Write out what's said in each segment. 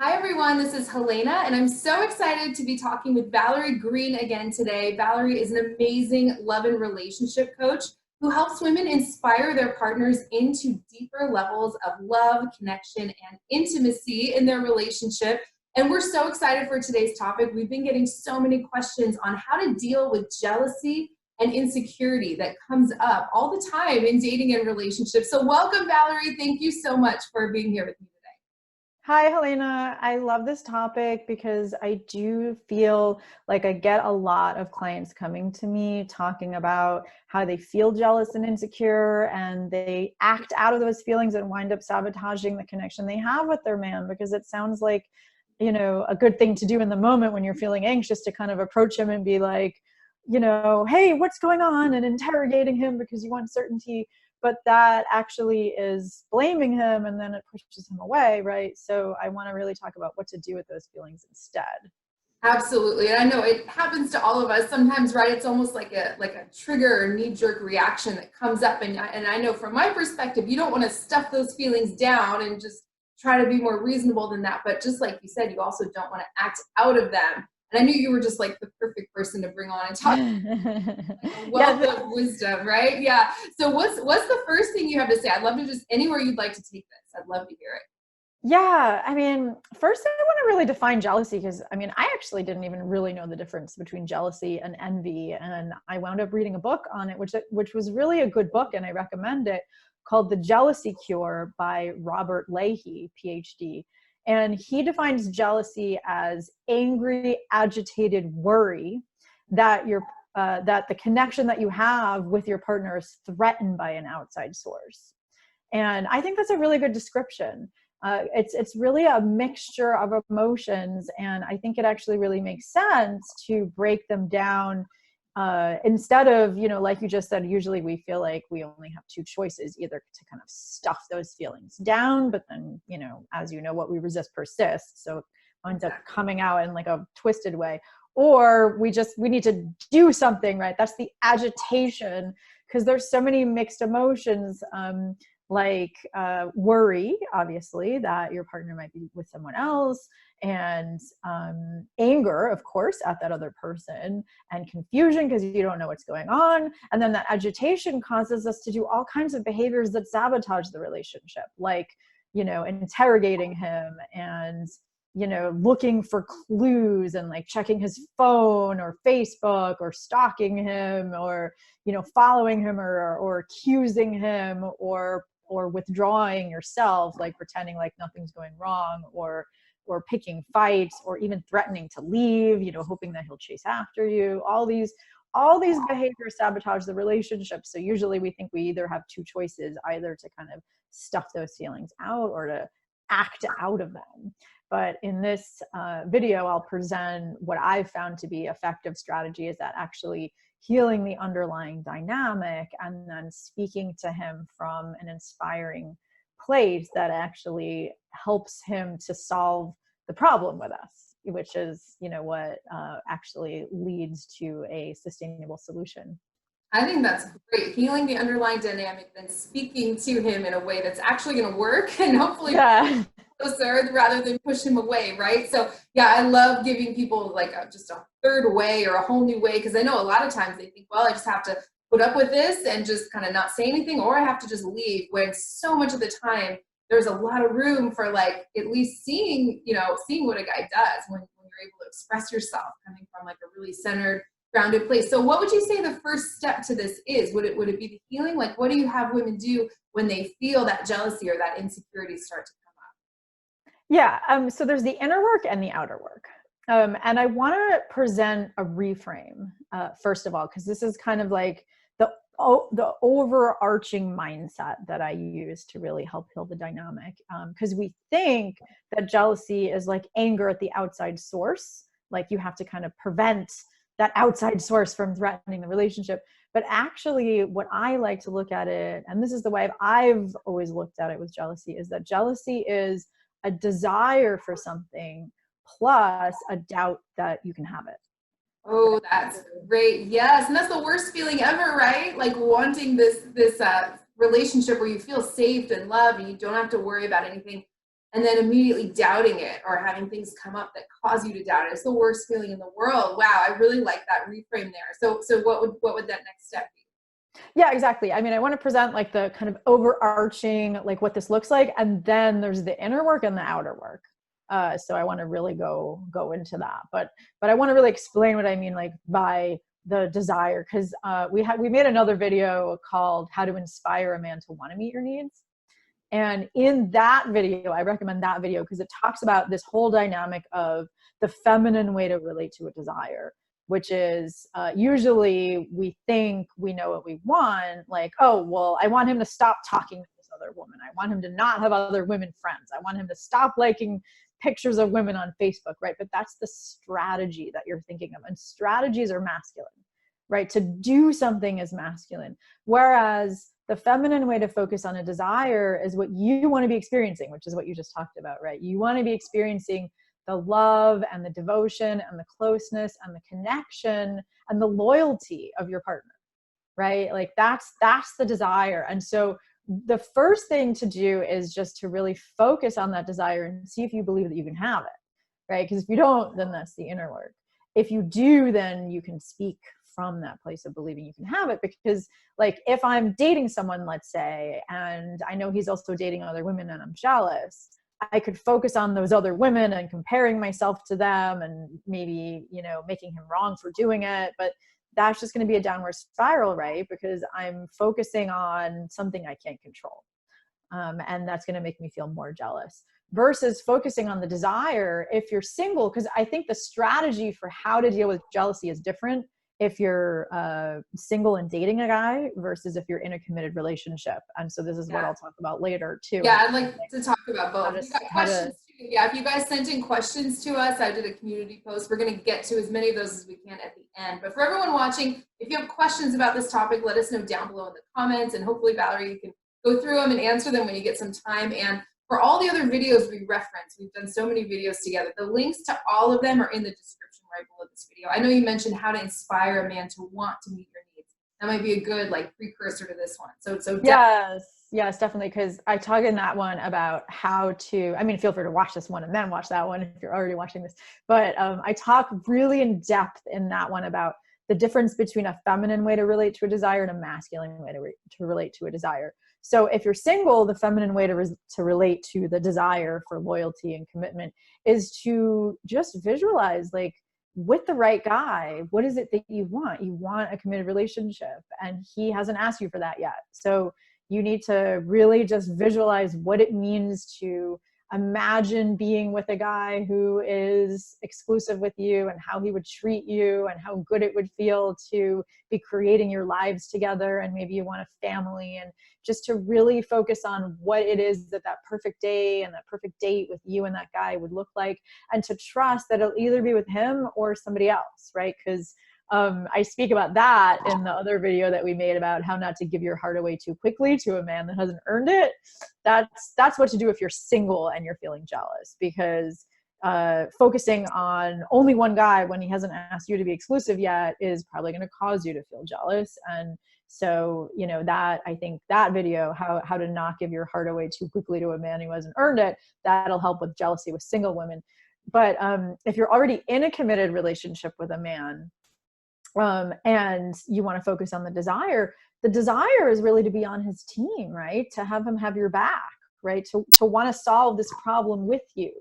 Hi, everyone. This is Helena, and I'm so excited to be talking with Valerie Greene again today. Valerie is an amazing love and relationship coach who helps women inspire their partners into deeper levels of love, connection, and intimacy in their relationship. And we're so excited for today's topic. We've been getting so many questions on how to deal with jealousy and insecurity that comes up all the time in dating and relationships. So, welcome, Valerie. Thank you so much for being here with me today. Hi, Helena. I love this topic because I do feel like I get a lot of clients coming to me talking about how they feel jealous and insecure, and they act out of those feelings and wind up sabotaging the connection they have with their man because it sounds like, a good thing to do in the moment when you're feeling anxious to kind of approach him and be like, hey, what's going on? And interrogating him because you want certainty, but that actually is blaming him and then it pushes him away, right? So I want to really talk about what to do with those feelings instead. Absolutely. And I know it happens to all of us sometimes, right? It's almost like a trigger or knee-jerk reaction that comes up. And I know from my perspective, you don't want to stuff those feelings down and just try to be more reasonable than that. But just like you said, you also don't want to act out of them. And I knew you were just like the perfect person to bring on and talk like a wealth Yeah, of wisdom, right? Yeah. So what's the first thing you have to say? I'd love to just anywhere you'd like to take this. I'd love to hear it. yeah. I mean, first I want to really define jealousy because I actually didn't even really know the difference between jealousy and envy. And I wound up reading a book on it, which was really a good book, and I recommend it, called The Jealousy Cure by Robert Leahy, PhD. And he defines jealousy as angry, agitated worry that that the connection that you have with your partner is threatened by an outside source. And I think that's a really good description. It's really a mixture of emotions, and I think it actually really makes sense to break them down instead of, like you just said, usually we feel like we only have two choices, either to kind of stuff those feelings down, but then, as you know, what we resist persists. So it ends up coming out in like a twisted way. Or we need to do something, right? That's the agitation, because there's so many mixed emotions. Like worry, obviously, that your partner might be with someone else, and anger, of course, at that other person, and confusion because you don't know what's going on. And then that agitation causes us to do all kinds of behaviors that sabotage the relationship, like, interrogating him and, looking for clues and like checking his phone or Facebook or stalking him or, following him or accusing him or withdrawing yourself, like pretending like nothing's going wrong, or picking fights, or even threatening to leave, hoping that he'll chase after you. All these behaviors sabotage the relationship. So usually we think we either have two choices, either to kind of stuff those feelings out or to act out of them. But in this video, I'll present what I've found to be effective strategies that actually healing the underlying dynamic and then speaking to him from an inspiring place that actually helps him to solve the problem with us, which is, what actually leads to a sustainable solution. I think that's great. Healing the underlying dynamic, then speaking to him in a way that's actually going to work and hopefully Yeah. closer rather than push him away, right? So, yeah, I love giving people like just a third way or a whole new way, because I know a lot of times they think, well, I just have to put up with this and just kind of not say anything, or I have to just leave, when so much of the time there's a lot of room for like at least seeing what a guy does when you're able to express yourself coming from like a really centered, grounded place. So what would you say the first step to this is? Would it be the healing? Like, what do you have women do when they feel that jealousy or that insecurity start to come up? Yeah. So there's the inner work and the outer work. And I want to present a reframe, first of all, because this is kind of like the overarching mindset that I use to really help heal the dynamic. Because we think that jealousy is like anger at the outside source, like you have to kind of prevent that outside source from threatening the relationship. But actually, what I like to look at it, and this is the way I've always looked at it with jealousy, is that jealousy is a desire for something plus a doubt that you can have it. Oh, that's great. Yes, and that's the worst feeling ever, right? Like wanting this relationship where you feel safe and loved and you don't have to worry about anything. and then immediately doubting it or having things come up that cause you to doubt it. It's the worst feeling in the world. Wow, I really like that reframe there. So what would that next step be? Yeah, exactly. I mean, I want to present like the kind of overarching, like what this looks like. And then there's the inner work and the outer work. So I want to really go into that, but I want to really explain what I mean, like by the desire. Cause, we made another video called How to Inspire a Man to Want to Meet Your Needs. And in that video, I recommend that video because it talks about this whole dynamic of the feminine way to relate to a desire, which is usually we think we know what we want. Like, oh, well, I want him to stop talking to this other woman. I want him to not have other women friends. I want him to stop liking pictures of women on Facebook, right? But that's the strategy that you're thinking of. And strategies are masculine, right? To do something is masculine. Whereas the feminine way to focus on a desire is what you want to be experiencing, which is what you just talked about, right? You want to be experiencing the love and the devotion and the closeness and the connection and the loyalty of your partner, right? Like that's the desire. And so the first thing to do is just to really focus on that desire and see if you believe that you can have it, right? Because if you don't, then that's the inner work. If you do, then you can speak from that place of believing you can have it. Because like if I'm dating someone, let's say, and I know he's also dating other women and I'm jealous, I could focus on those other women and comparing myself to them and maybe, you know, making him wrong for doing it. But that's just going to be a downward spiral, right? Because I'm focusing on something I can't control. And that's going to make me feel more jealous versus focusing on the desire. If you're single, because I think the strategy for how to deal with jealousy is different if you're single and dating a guy versus if you're in a committed relationship. And so this is what I'll talk about later too. Yeah, I'd like to talk about both. If you got questions too, yeah, if you guys sent in questions to us, I did a community post. We're going to get to as many of those as we can at the end. But for everyone watching, if you have questions about this topic, let us know down below in the comments. And hopefully, Valerie, you can go through them and answer them when you get some time. And for all the other videos we reference, we've done so many videos together. The links to all of them are in the description right below this video. I know you mentioned how to inspire a man to want to meet your needs. That might be a good like precursor to this one. So yes, definitely. Because I talk in that one about how to, I mean, feel free to watch this one and then watch that one if you're already watching this. But I talk really in depth in that one about the difference between a feminine way to relate to a desire and a masculine way to relate to a desire. So if you're single, the feminine way to relate to the desire for loyalty and commitment is to just visualize, like, with the right guy, what is it that you want? You want a committed relationship, and he hasn't asked you for that yet. So you need to really just visualize what it means to imagine being with a guy who is exclusive with you and how he would treat you and how good it would feel to be creating your lives together. And maybe you want a family, and just to really focus on what it is that perfect day and that perfect date with you and that guy would look like, and to trust that it'll either be with him or somebody else, right? Because I speak about that in the other video that we made about how not to give your heart away too quickly to a man that hasn't earned it. That's what to do if you're single and you're feeling jealous, because focusing on only one guy when he hasn't asked you to be exclusive yet is probably going to cause you to feel jealous. And so, you know, that, I think that video, how to not give your heart away too quickly to a man who hasn't earned it, that'll help with jealousy with single women. But if you're already in a committed relationship with a man, and you want to focus on the desire is really to be on his team, right? To have him have your back, right? To want to solve this problem with you.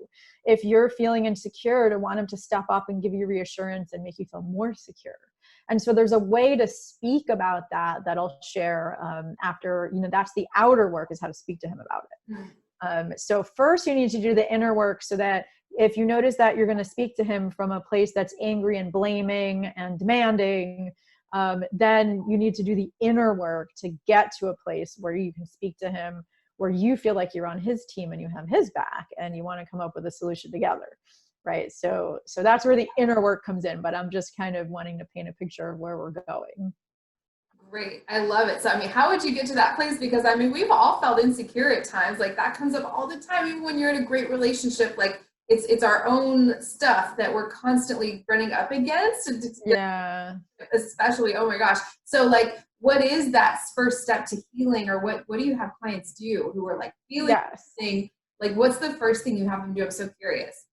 If you're feeling insecure, to want him to step up and give you reassurance and make you feel more secure. And so there's a way to speak about that I'll share after, you know, that's the outer work, is how to speak to him about it. So first you need to do the inner work, so that if you notice that you're going to speak to him from a place that's angry and blaming and demanding, then you need to do the inner work to get to a place where you can speak to him, where you feel like you're on his team and you have his back and you want to come up with a solution together, right? So that's where the inner work comes in, but I'm just kind of wanting to paint a picture of where we're going. Great. I love it. So, I mean, how would you get to that place? Because, I mean, we've all felt insecure at times. Like, that comes up all the time, even when you're in a great relationship. Like, it's our own stuff that we're constantly running up against. Yeah. Especially, oh my gosh. So, like, what is that first step to healing, or what do you have clients do who are like feeling this thing, Mm-hmm. Like, what's the first thing you have them do? I'm so curious.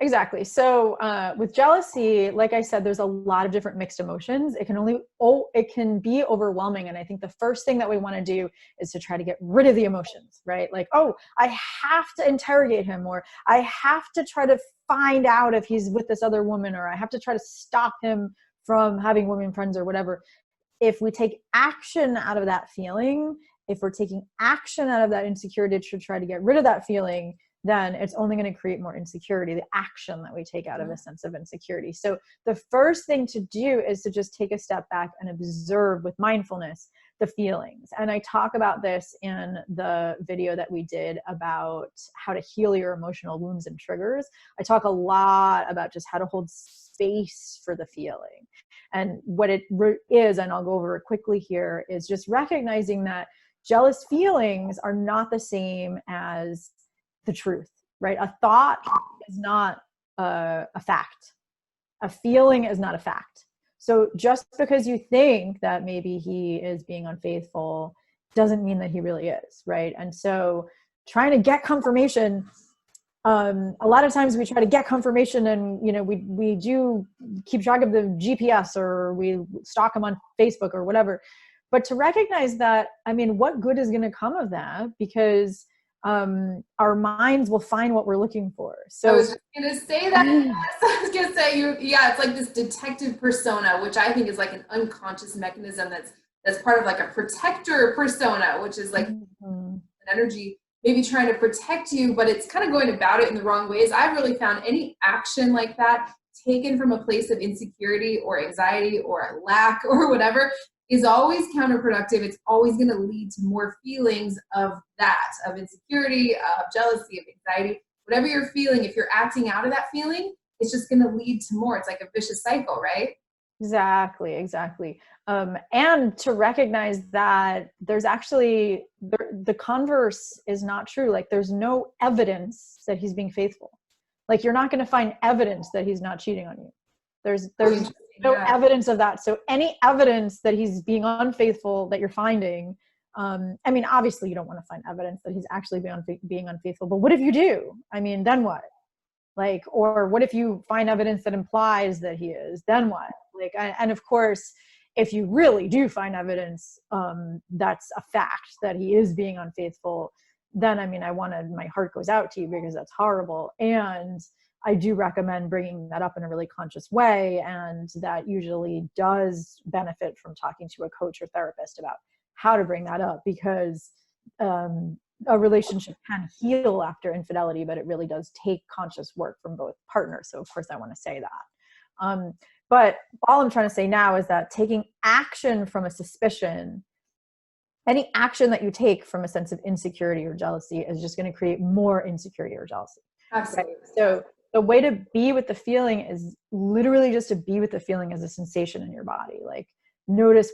Exactly. So with jealousy, like I said, there's a lot of different mixed emotions. It can be overwhelming. And I think the first thing that we want to do is to try to get rid of the emotions, right? Like, oh, I have to interrogate him, or I have to try to find out if he's with this other woman, or I have to try to stop him from having women friends or whatever. If we take action out of that feeling, if we're taking action out of that insecurity to try to get rid of that feeling, then it's only going to create more insecurity, the action that we take out of a sense of insecurity. So the first thing to do is to just take a step back and observe with mindfulness the feelings. And I talk about this in the video that we did about how to heal your emotional wounds and triggers. I talk a lot about just how to hold space for the feeling. And what it is, and I'll go over it quickly here, is just recognizing that jealous feelings are not the same as the truth, right? A thought is not a fact. A feeling is not a fact. So just because you think that maybe he is being unfaithful doesn't mean that he really is, right? And so trying to get confirmation, a lot of times we try to get confirmation, and we do keep track of the GPS, or we stalk him on Facebook or whatever. But to recognize that, I mean, what good is going to come of that? Because our minds will find what we're looking for. So I was just gonna say that. I was gonna say it's like this detective persona, which I think is like an unconscious mechanism that's part of like a protector persona, which is like an energy maybe trying to protect you, but it's kind of going about it in the wrong ways. I've really found any action like that taken from a place of insecurity or anxiety or lack or whatever is always counterproductive. It's always going to lead to more feelings of insecurity, of jealousy, of anxiety, whatever you're feeling. If you're acting out of that feeling, it's just going to lead to more. It's like a vicious cycle, right? Exactly. And to recognize that there's actually, the converse is not true. Like, there's no evidence that he's being faithful. Like, you're not going to find evidence that he's not cheating on you. There's no evidence of that. So any evidence that he's being unfaithful that you're finding, I mean, obviously you don't want to find evidence that he's actually being unfaithful, but what if you do? I mean, then what? Like, or what if you find evidence that implies that he is? Then what? Like, and of course, if you really do find evidence that's a fact that he is being unfaithful, then I mean, my heart goes out to you, because that's horrible. And I do recommend bringing that up in a really conscious way. And that usually does benefit from talking to a coach or therapist about how to bring that up, because a relationship can heal after infidelity, but it really does take conscious work from both partners. So of course I want to say that. But all I'm trying to say now is that taking action from a suspicion, any action that you take from a sense of insecurity or jealousy, is just going to create more insecurity or jealousy. Absolutely. Right? So the way to be with the feeling is literally just to be with the feeling as a sensation in your body. Like, notice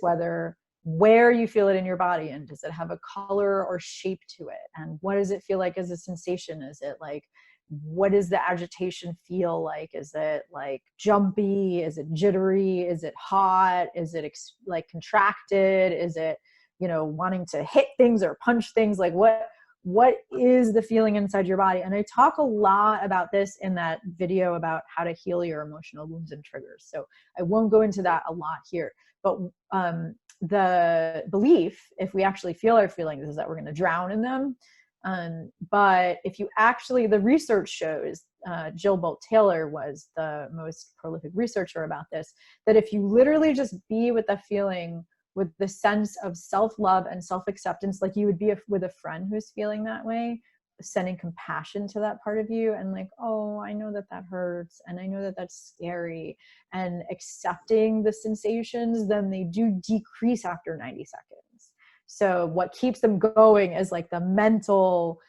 where you feel it in your body, and does it have a color or shape to it? And what does it feel like as a sensation? Is it like, what does the agitation feel like? Is it like jumpy? Is it jittery? Is it hot? Is it like contracted? Is it, wanting to hit things or punch things? Like, what is the feeling inside your body? And I talk a lot about this in that video about how to heal your emotional wounds and triggers. So I won't go into that a lot here, but the belief, if we actually feel our feelings, is that we're going to drown in them. But if you actually, the research shows, Jill Bolt Taylor was the most prolific researcher about this, that if you literally just be with the feeling with the sense of self-love and self-acceptance, like you would be with a friend who's feeling that way, sending compassion to that part of you, and like, oh, I know that hurts, and I know that that's scary, and accepting the sensations, then they do decrease after 90 seconds. So what keeps them going is like the mental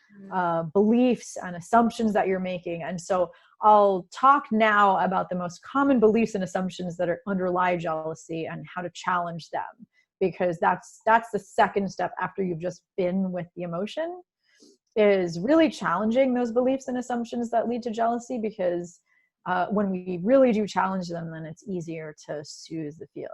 beliefs and assumptions that you're making. And so I'll talk now about the most common beliefs and assumptions that underlie jealousy and how to challenge them, because that's the second step after you've just been with the emotion, is really challenging those beliefs and assumptions that lead to jealousy, because when we really do challenge them, then it's easier to soothe the feeling.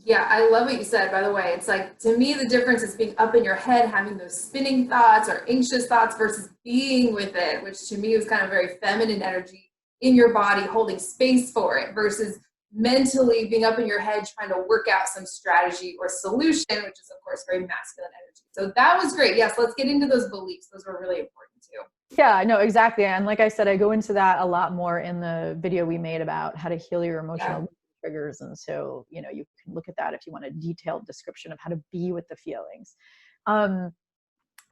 Yeah, I love what you said, by the way. It's like, to me, the difference is being up in your head, having those spinning thoughts or anxious thoughts versus being with it, which to me is kind of very feminine energy in your body, holding space for it versus mentally being up in your head, trying to work out some strategy or solution, which is, of course, very masculine energy. So that was great. Yes, let's get into those beliefs. Those were really important too. Yeah, no, exactly. And like I said, I go into that a lot more in the video we made about how to heal your Yeah. emotional triggers. And so, you know, you can look at that if you want a detailed description of how to be with the feelings. Um,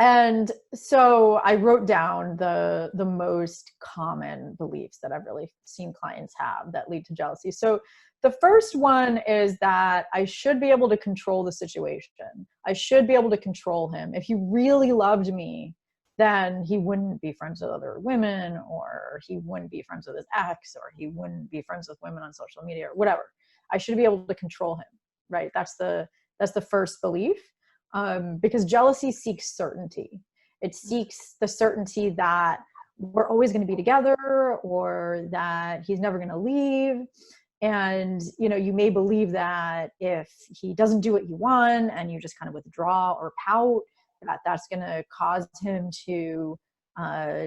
and so I wrote down the most common beliefs that I've really seen clients have that lead to jealousy. So the first one is that I should be able to control the situation. I should be able to control him. If he really loved me, then he wouldn't be friends with other women, or he wouldn't be friends with his ex, or he wouldn't be friends with women on social media, or whatever. I should be able to control him, right? That's the first belief, because jealousy seeks certainty. It seeks the certainty that we're always going to be together, or that he's never going to leave. And you know, you may believe that if he doesn't do what you want and you just kind of withdraw or pout, that's going to cause him to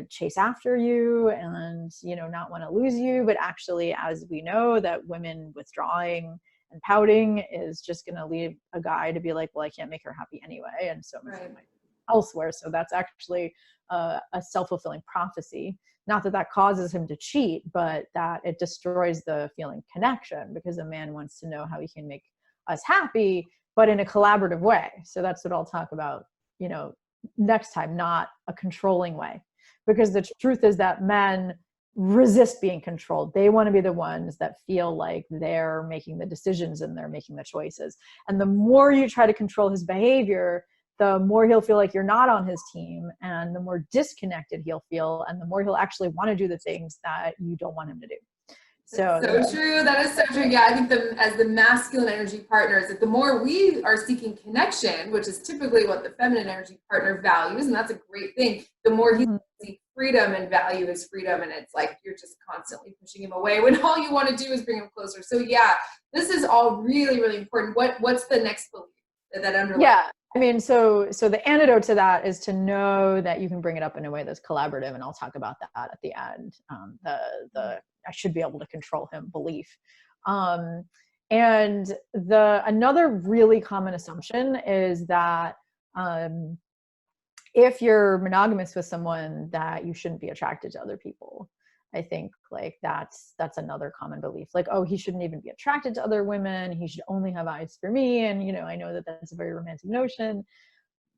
chase after you and, you know, not want to lose you. But actually, as we know, that women withdrawing and pouting is just going to lead a guy to be like, well, I can't make her happy anyway, and so I'm going to find Right. my elsewhere. So that's actually a self-fulfilling prophecy. Not that that causes him to cheat, but that it destroys the feeling connection, because a man wants to know how he can make us happy, but in a collaborative way. So that's what I'll talk about, you know, next time, not a controlling way. Because the truth is that men resist being controlled. They want to be the ones that feel like they're making the decisions and they're making the choices. And the more you try to control his behavior, the more he'll feel like you're not on his team, and the more disconnected he'll feel, and the more he'll actually want to do the things that you don't want him to do. That's So so true. That is so true. Yeah, I think as the masculine energy partners, that the more we are seeking connection, which is typically what the feminine energy partner values, and that's a great thing, the more he seeks freedom and value his freedom. And it's like you're just constantly pushing him away when all you want to do is bring him closer. So yeah, this is all really, really important. What's the next belief that underlies? yeah, I mean, so the antidote to that is to know that you can bring it up in a way that's collaborative, and I'll talk about that at the end. The I should be able to control him belief. Um, and the another really common assumption is that um, if you're monogamous with someone, that you shouldn't be attracted to other people. I think like that's another common belief. Like, oh, he shouldn't even be attracted to other women. He should only have eyes for me. And, you know, I know that that's a very romantic notion.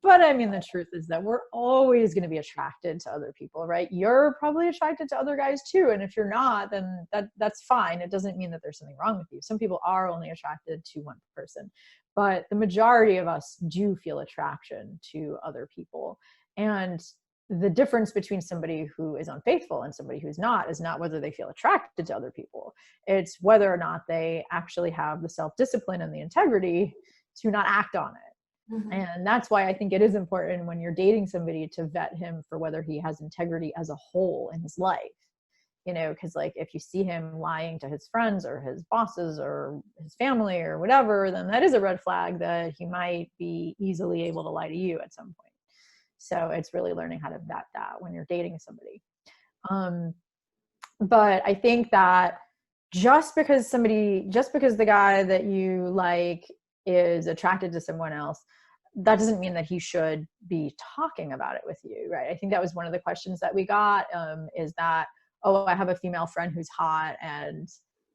But I mean, the truth is that we're always going to be attracted to other people, right? You're probably attracted to other guys too. And if you're not, then that's fine. It doesn't mean that there's something wrong with you. Some people are only attracted to one person, but the majority of us do feel attraction to other people. And the difference between somebody who is unfaithful and somebody who's not is not whether they feel attracted to other people. It's whether or not they actually have the self-discipline and the integrity to not act on it. Mhm. And that's why I think it is important when you're dating somebody to vet him for whether he has integrity as a whole in his life. You know, because like if you see him lying to his friends or his bosses or his family or whatever, then that is a red flag that he might be easily able to lie to you at some point. So it's really learning how to vet that when you're dating somebody. Um, but I think that just because the guy that you like is attracted to someone else, that doesn't mean that he should be talking about it with you, right? I think that was one of the questions that we got, is that, oh, I have a female friend who's hot and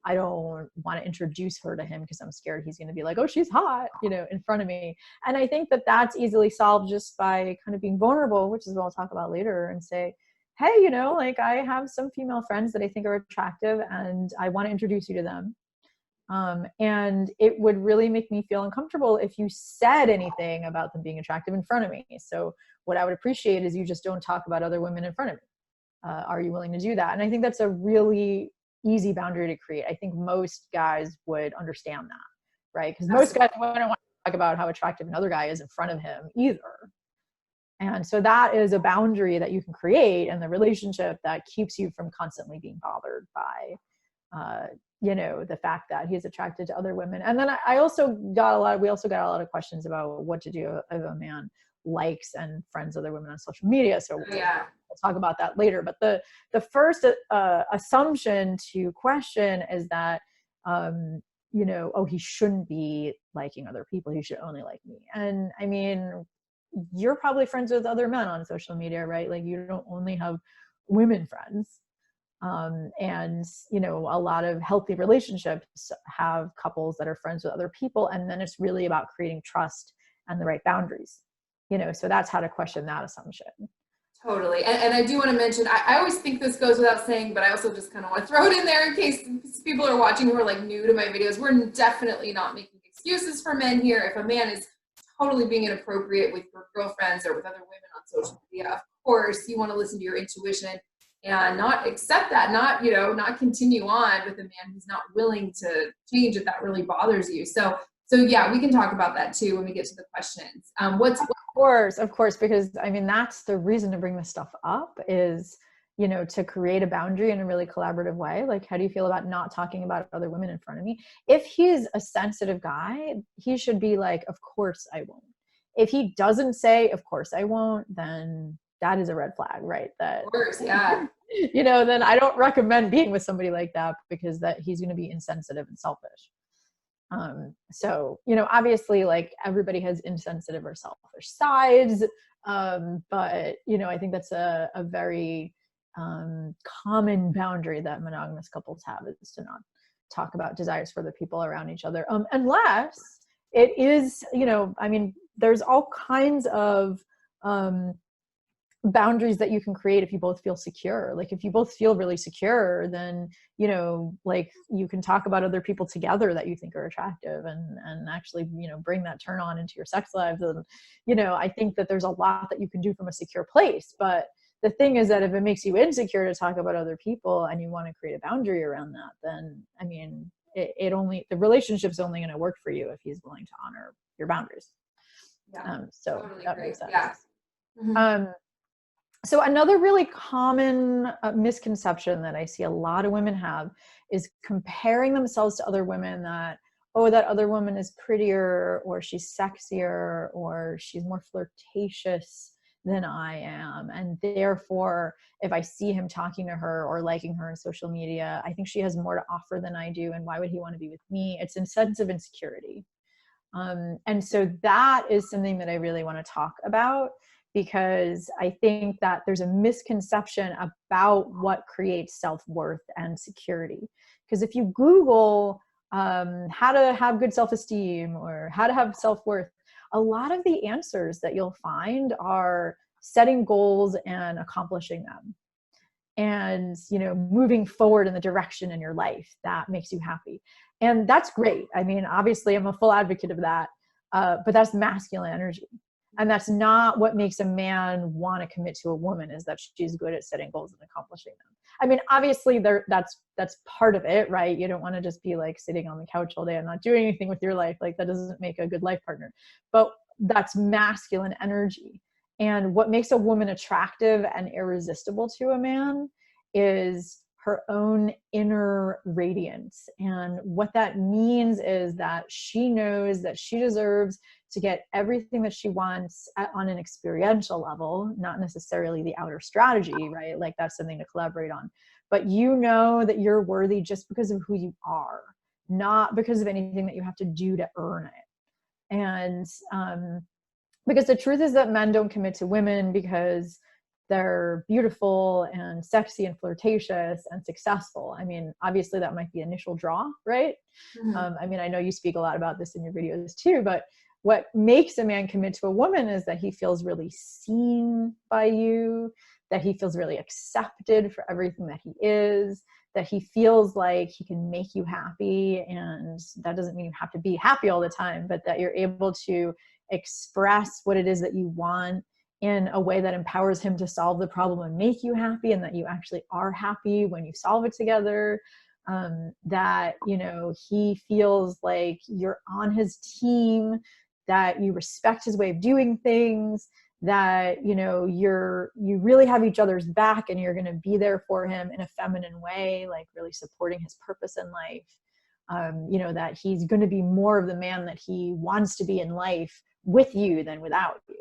I don't want to introduce her to him because I'm scared he's going to be like, oh, she's hot, you know, in front of me. And I think that that's easily solved just by kind of being vulnerable, which is what I'll talk about later, and say, hey, you know, like I have some female friends that I think are attractive and I want to introduce you to them. And it would really make me feel uncomfortable if you said anything about them being attractive in front of me. So what I would appreciate is you just don't talk about other women in front of me. Are you willing to do that? And I think that's a really easy boundary to create. I think most guys would understand that, right? Because most guys wouldn't want to talk about how attractive another guy is in front of him either. And so that is a boundary that you can create in the relationship that keeps you from constantly being bothered by you know, the fact that he's attracted to other women. And then we also got a lot of questions about what to do if a man likes and friends other women on social media. So we'll talk about that later. But the first assumption to question is that, you know, oh, he shouldn't be liking other people. He should only like me. And I mean, you're probably friends with other men on social media, right? Like you don't only have women friends. And, you know, a lot of healthy relationships have couples that are friends with other people. And then it's really about creating trust and the right boundaries, you know, so that's how to question that assumption. Totally. And I do want to mention, I always think this goes without saying, but I also just kind of want to throw it in there in case people are watching who are like new to my videos. We're definitely not making excuses for men here. If a man is totally being inappropriate with your girlfriends or with other women on social media, of course, you want to listen to your intuition and not accept that, not, you know, not continue on with a man who's not willing to change if that really bothers you. So yeah, we can talk about that too when we get to the questions. Of course, because I mean, that's the reason to bring this stuff up is, you know, to create a boundary in a really collaborative way. Like, how do you feel about not talking about other women in front of me? If he's a sensitive guy, he should be like, of course I won't. If he doesn't say, of course I won't, then that is a red flag, right? That, of course, yeah. You know, then I don't recommend being with somebody like that, because that he's going to be insensitive and selfish. So, you know, obviously like everybody has insensitive or selfish sides. But, you know, I think that's a very common boundary that monogamous couples have, is to not talk about desires for the people around each other. Unless it is, you know, I mean, there's all kinds of boundaries that you can create if you both feel secure. Like if you both feel really secure, then, you know, like you can talk about other people together that you think are attractive and actually, you know, bring that turn on into your sex lives. And, you know, I think that there's a lot that you can do from a secure place. But the thing is that if it makes you insecure to talk about other people and you want to create a boundary around that, then, I mean, the relationship's only going to work for you if he's willing to honor your boundaries. Yeah, so totally that great. makes sense. Yeah. Mm-hmm. So another really common misconception that I see a lot of women have is comparing themselves to other women, that, oh, that other woman is prettier, or she's sexier, or she's more flirtatious than I am. And therefore, if I see him talking to her or liking her on social media, I think she has more to offer than I do. And why would he want to be with me? It's a sense of insecurity. And so that is something that I really want to talk about, because I think that there's a misconception about what creates self-worth and security. Because if you Google how to have good self-esteem or how to have self-worth, a lot of the answers that you'll find are setting goals and accomplishing them. And, you know, moving forward in the direction in your life that makes you happy. And that's great. I mean, obviously I'm a full advocate of that, but that's masculine energy. And that's not what makes a man want to commit to a woman, is that she's good at setting goals and accomplishing them. I mean, obviously that's part of it, right? You don't want to just be like sitting on the couch all day and not doing anything with your life. Like that doesn't make a good life partner, but that's masculine energy. And what makes a woman attractive and irresistible to a man is her own inner radiance. And what that means is that she knows that she deserves to get everything that she wants on an experiential level, not necessarily the outer strategy, right? Like that's something to collaborate on. But you know that you're worthy just because of who you are, not because of anything that you have to do to earn it. And because the truth is that men don't commit to women because they're beautiful and sexy and flirtatious and successful. I mean, obviously that might be initial draw, right? Mm-hmm. I mean, I know you speak a lot about this in your videos too, but what makes a man commit to a woman is that he feels really seen by you, that he feels really accepted for everything that he is, that he feels like he can make you happy. And that doesn't mean you have to be happy all the time, but that you're able to express what it is that you want in a way that empowers him to solve the problem and make you happy, and that you actually are happy when you solve it together. That, you know, he feels like you're on his team, that you respect his way of doing things, that, you know, you really have each other's back and you're going to be there for him in a feminine way, like really supporting his purpose in life. You know, that he's going to be more of the man that he wants to be in life with you than without you.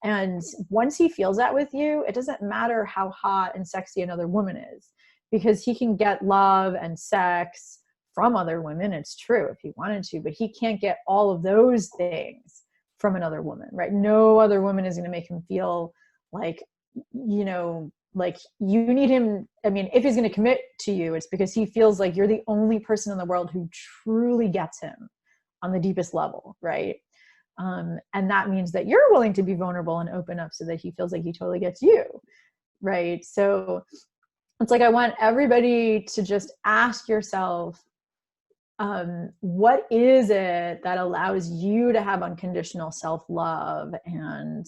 And once he feels that with you, it doesn't matter how hot and sexy another woman is, because he can get love and sex from other women. It's true if he wanted to, but he can't get all of those things from another woman, right? No other woman is going to make him feel like, you know, like you need him. I mean, if he's going to commit to you, it's because he feels like you're the only person in the world who truly gets him on the deepest level, right? And that means that you're willing to be vulnerable and open up so that he feels like he totally gets you, right? So it's like, I want everybody to just ask yourself, what is it that allows you to have unconditional self-love and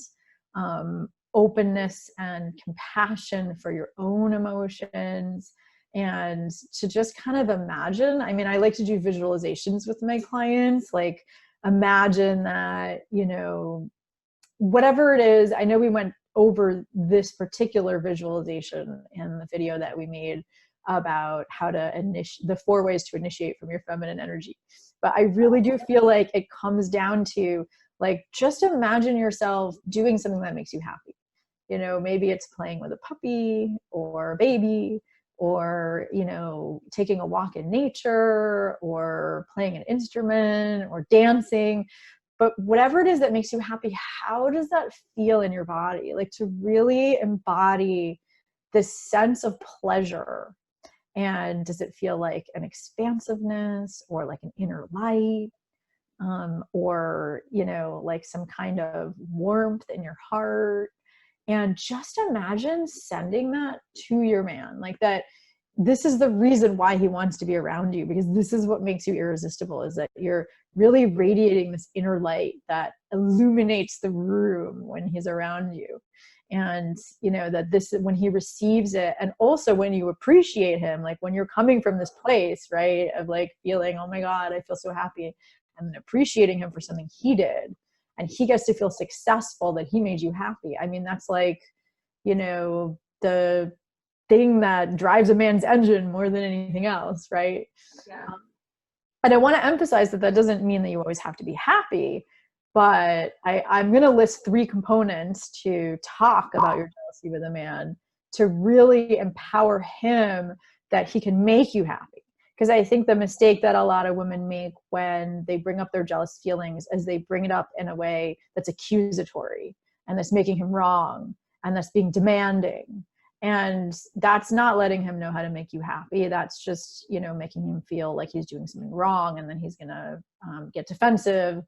openness and compassion for your own emotions, and to just kind of imagine. I mean, I like to do visualizations with my clients, like imagine that, you know, whatever it is. I know we went over this particular visualization in the video that we made about how to the 4 ways to initiate from your feminine energy. But I really do feel like it comes down to, like, just imagine yourself doing something that makes you happy. You know, maybe it's playing with a puppy or a baby, or, you know, taking a walk in nature, or playing an instrument, or dancing. But whatever it is that makes you happy, how does that feel in your body? Like, to really embody this sense of pleasure. And does it feel like an expansiveness, or like an inner light, or, you know, like some kind of warmth in your heart? And just imagine sending that to your man, like that. This is the reason why he wants to be around you, because this is what makes you irresistible, is that you're really radiating this inner light that illuminates the room when he's around you. And, you know, that this, when he receives it, and also when you appreciate him, like when you're coming from this place, right, of like feeling, oh my God, I feel so happy, and then appreciating him for something he did, and he gets to feel successful that he made you happy. I mean, that's like, you know, the thing that drives a man's engine more than anything else, right? Yeah. And I want to emphasize that that doesn't mean that you always have to be happy, but I'm going to list 3 components to talk about your jealousy with a man, to really empower him that he can make you happy. Because I think the mistake that a lot of women make when they bring up their jealous feelings is they bring it up in a way that's accusatory, and that's making him wrong, and that's being demanding. And that's not letting him know how to make you happy. That's just, you know, making him feel like he's doing something wrong, and then he's going to get defensive.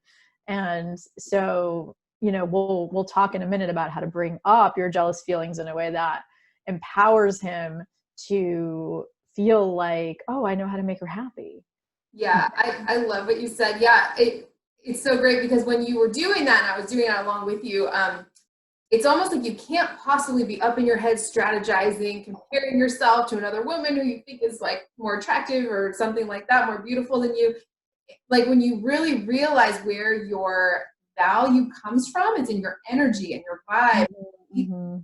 And so, you know, we'll talk in a minute about how to bring up your jealous feelings in a way that empowers him to feel like, oh, I know how to make her happy. Yeah, I love what you said. Yeah, it's so great, because when you were doing that, and I was doing it along with you, it's almost like you can't possibly be up in your head strategizing, comparing yourself to another woman who you think is like more attractive or something like that, more beautiful than you. Like, when you really realize where your value comes from, it's in your energy and your vibe. Mm-hmm.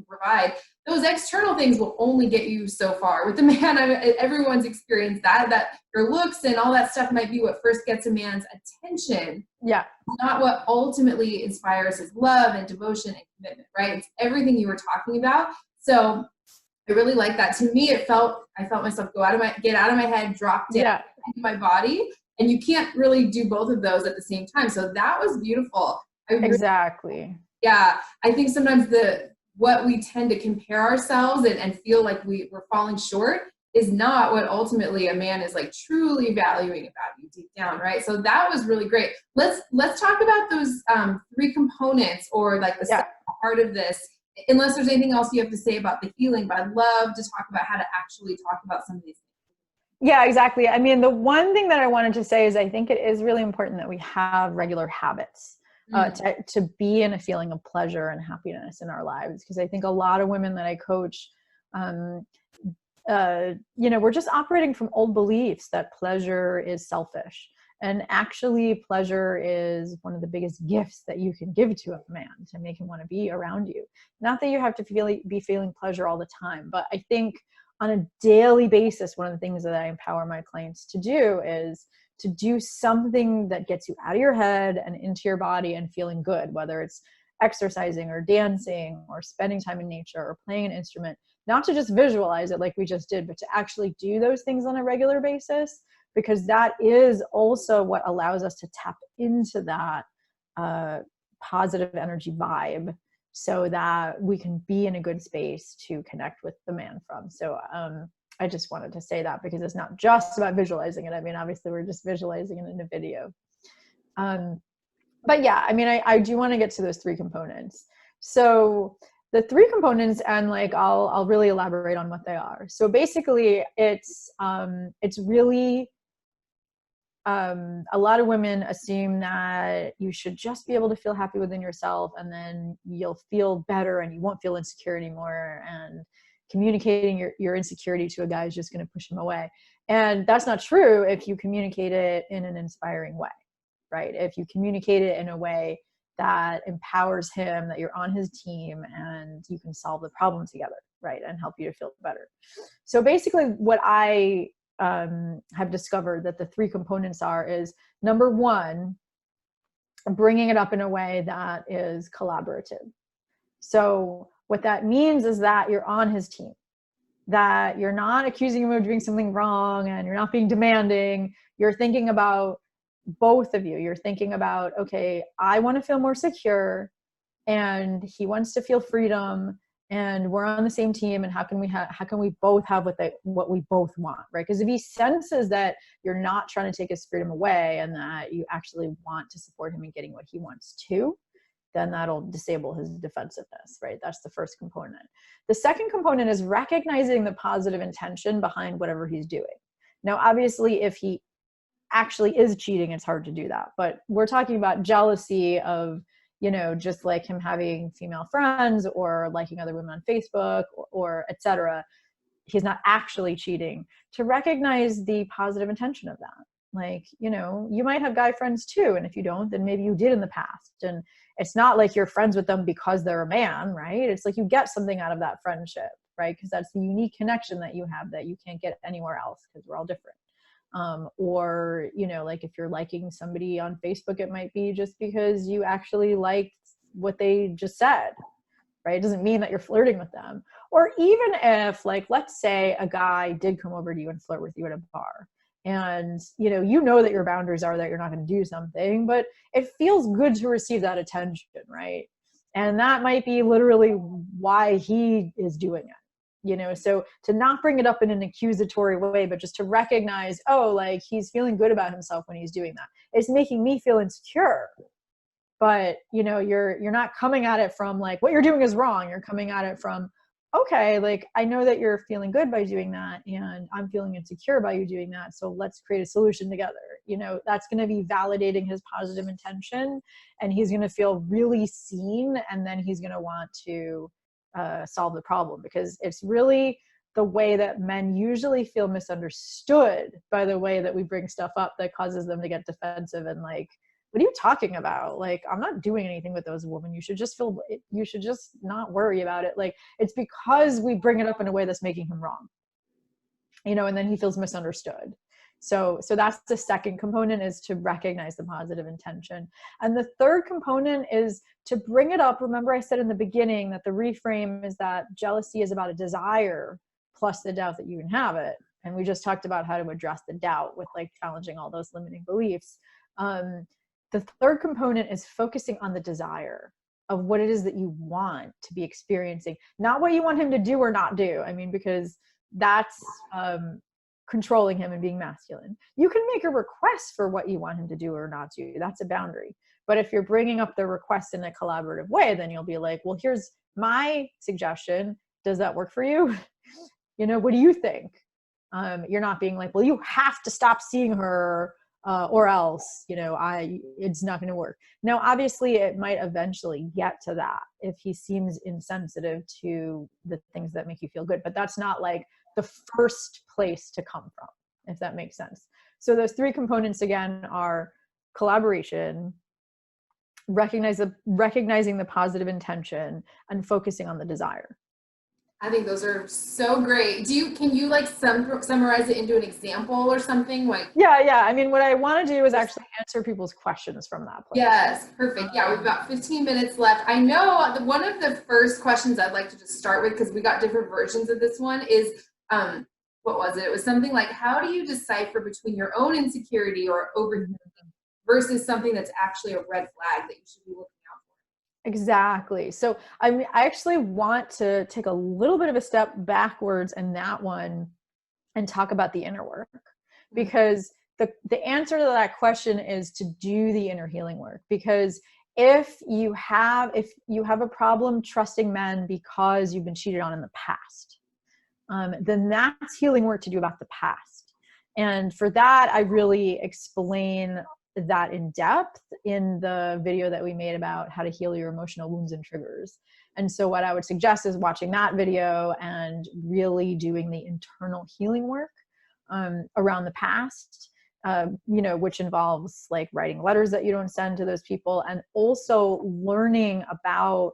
Provide those external things will only get you so far with the man. Everyone's experienced that your looks and all that stuff might be what first gets a man's attention. Yeah. Not what ultimately inspires his love and devotion and commitment, right? It's everything you were talking about. So I really like that. To me, I felt myself get out of my head, drop down into my body. And you can't really do both of those at the same time. So that was beautiful. Exactly. Yeah. I think sometimes what we tend to compare ourselves and feel like we're falling short is not what ultimately a man is like truly valuing about you deep down, right? So that was really great. Let's talk about those 3 components, or like the second part of this, unless there's anything else you have to say about the healing, but I'd love to talk about how to actually talk about some of these things. Yeah, exactly. I mean, the one thing that I wanted to say is I think it is really important that we have regular habits to be in a feeling of pleasure and happiness in our lives. Because I think a lot of women that I coach, you know, we're just operating from old beliefs that pleasure is selfish. And actually, pleasure is one of the biggest gifts that you can give to a man to make him want to be around you. Not that you have to be feeling pleasure all the time, but I think on a daily basis, one of the things that I empower my clients to do is to do something that gets you out of your head and into your body and feeling good, whether it's exercising or dancing or spending time in nature or playing an instrument, not to just visualize it like we just did, but to actually do those things on a regular basis, because that is also what allows us to tap into that positive energy vibe so that we can be in a good space to connect with the man from. So I just wanted to say that because it's not just about visualizing it. I mean, obviously we're just visualizing it in a video. But yeah, I mean, I do want to get to those three components. So the three components, and like I'll really elaborate on what they are. So basically it's really a lot of women assume that you should just be able to feel happy within yourself, and then you'll feel better and you won't feel insecure anymore. And communicating your insecurity to a guy is just going to push him away. And that's not true if you communicate it in an inspiring way, right? If you communicate it in a way that empowers him, that you're on his team and you can solve the problem together, right? And help you to feel better. So basically what I have discovered that the three components are is, number one, bringing it up in a way that is collaborative. So what that means is that you're on his team, that you're not accusing him of doing something wrong and you're not being demanding. You're thinking about both of you. You're thinking about, okay, I want to feel more secure and he wants to feel freedom, and we're on the same team, and how can we both have what we both want, right? Because if he senses that you're not trying to take his freedom away and that you actually want to support him in getting what he wants too, then that'll disable his defensiveness, right? That's the first component. The second component is recognizing the positive intention behind whatever he's doing. Now, obviously, if he actually is cheating, it's hard to do that. But we're talking about jealousy of, just like him having female friends or liking other women on Facebook or et cetera. He's not actually cheating. To recognize the positive intention of that. Like, you might have guy friends too. And if you don't, then maybe you did in the past. And it's not like you're friends with them because they're a man, right? It's like you get something out of that friendship, right? Because that's the unique connection that you have that you can't get anywhere else because we're all different. Or, like if you're liking somebody on Facebook, it might be just because you actually liked what they just said, right? It doesn't mean that you're flirting with them. Or even if, like, let's say a guy did come over to you and flirt with you at a bar, and you know that your boundaries are that you're not going to do something, but it feels good to receive that attention, right? And that might be literally why he is doing it. So to not bring it up in an accusatory way, but just to recognize, oh, like he's feeling good about himself when he's doing that. It's making me feel insecure. But, you're not coming at it from like, what you're doing is wrong. You're coming at it from, okay, like, I know that you're feeling good by doing that, and I'm feeling insecure by you doing that. So let's create a solution together. That's going to be validating his positive intention, and he's going to feel really seen. And then he's going to want to solve the problem, because it's really the way that men usually feel misunderstood by the way that we bring stuff up that causes them to get defensive and like, what are you talking about? Like, I'm not doing anything with those women. You should just not worry about it. Like, it's because we bring it up in a way that's making him wrong, and then he feels misunderstood. So that's the second component, is to recognize the positive intention. And the third component is to bring it up. Remember, I said in the beginning that the reframe is that jealousy is about a desire plus the doubt that you can have it. And we just talked about how to address the doubt with like challenging all those limiting beliefs. The third component is focusing on the desire of what it is that you want to be experiencing, not what you want him to do or not do. I mean, because that's controlling him and being masculine. You can make a request for what you want him to do or not do. That's a boundary. But if you're bringing up the request in a collaborative way, then you'll be like, well, here's my suggestion. Does that work for you? What do you think? You're not being like, well, you have to stop seeing her or else, it's not going to work. Now, obviously, it might eventually get to that if he seems insensitive to the things that make you feel good. But that's not like the first place to come from, if that makes sense. So those three components again are collaboration, recognizing the positive intention, and focusing on the desire. I think those are so great. Can you like summarize it into an example or something? Like, yeah. I mean, what I want to do is actually answer people's questions from that place. yes, perfect. Yeah, we've got 15 minutes left. I know one of the first questions I'd like to just start with, because we got different versions of this one, is what was it? It was something like, how do you decipher between your own insecurity or overthinking versus something that's actually a red flag that you should be looking out for? Exactly. So I actually want to take a little bit of a step backwards in that one and talk about the inner work, because the answer to that question is to do the inner healing work. Because if you have a problem trusting men because you've been cheated on in the past, then that's healing work to do about the past. And for that, I really explain that in depth in the video that we made about how to heal your emotional wounds and triggers. And so what I would suggest is watching that video and really doing the internal healing work around the past, which involves like writing letters that you don't send to those people, and also learning about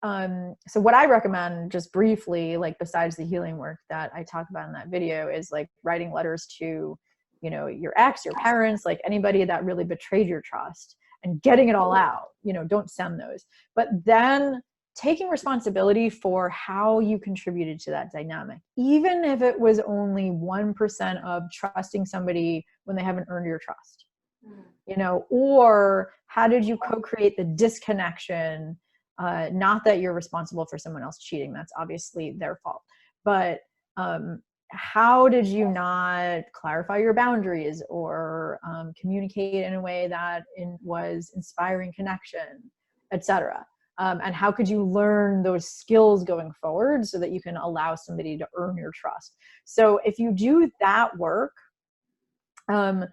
so what I recommend, just briefly, like besides the healing work that I talk about in that video, is like writing letters to, your ex, your parents, like anybody that really betrayed your trust, and getting it all out. Don't send those. But then taking responsibility for how you contributed to that dynamic, even if it was only 1% of trusting somebody when they haven't earned your trust, or how did you co-create the disconnection? Not that you're responsible for someone else cheating, that's obviously their fault, but how did you not clarify your boundaries or communicate in a way that was inspiring connection, etc. And how could you learn those skills going forward so that you can allow somebody to earn your trust? So if you do that work, and